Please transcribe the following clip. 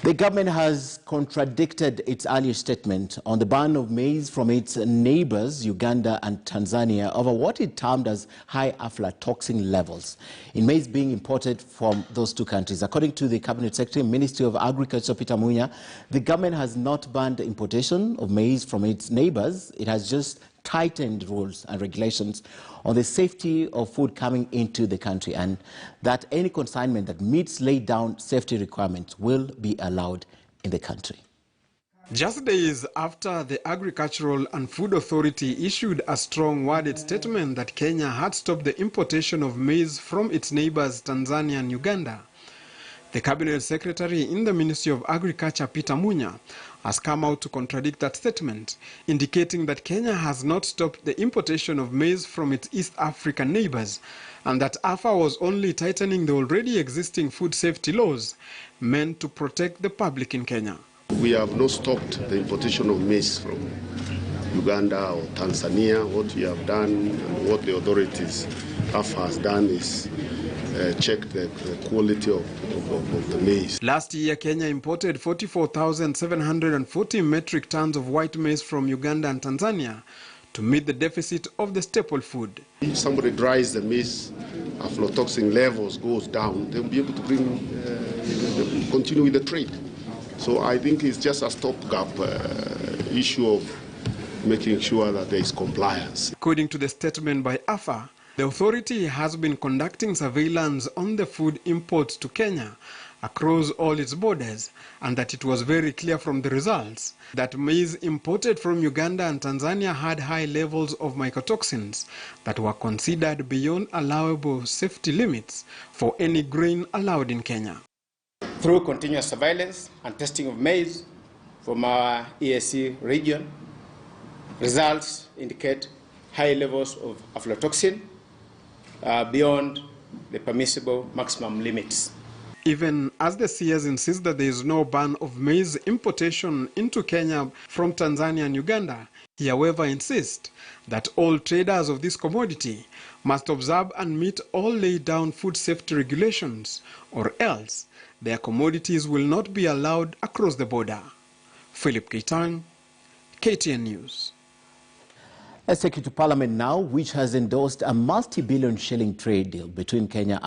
The government has contradicted its earlier statement on the ban of maize from its neighbours, Uganda and Tanzania, over what it termed as high aflatoxin levels in maize being imported from those two countries. According to the Cabinet Secretary, Ministry of Agriculture, Peter Munya, the government has not banned importation of maize from its neighbours. It has just tightened rules and regulations on the safety of food coming into the country, and that any consignment that meets laid down safety requirements will be allowed in the country. Just days after the Agricultural and Food Authority issued a strong worded statement that Kenya had stopped the importation of maize from its neighbours Tanzania and Uganda, the Cabinet Secretary in the Ministry of Agriculture, Peter Munya, has come out to contradict that statement, indicating that Kenya has not stopped the importation of maize from its East African neighbours, and that AFA was only tightening the already existing food safety laws meant to protect the public in Kenya. We have not stopped the importation of maize from Uganda or Tanzania. What we have done and what the authorities, AFA, has done is check the quality of the maize. Last year, Kenya imported 44,740 metric tons of white maize from Uganda and Tanzania to meet the deficit of the staple food. If somebody dries the maize, aflatoxin levels goes down, they'll be able to continue with the trade. So I think it's just a stopgap issue of making sure that there is compliance. According to the statement by AFA, the authority has been conducting surveillance on the food imports to Kenya across all its borders, and that it was very clear from the results that maize imported from Uganda and Tanzania had high levels of mycotoxins that were considered beyond allowable safety limits for any grain allowed in Kenya. Through continuous surveillance and testing of maize from our EAC region, results indicate high levels of aflatoxin beyond the permissible maximum limits. Even as the CS insists that there is no ban of maize importation into Kenya from Tanzania and Uganda, he however insists that all traders of this commodity must observe and meet all laid down food safety regulations, or else their commodities will not be allowed across the border. Philip Keitang, KTN News. Let's take you to Parliament now, which has endorsed a multi-billion shilling trade deal between Kenya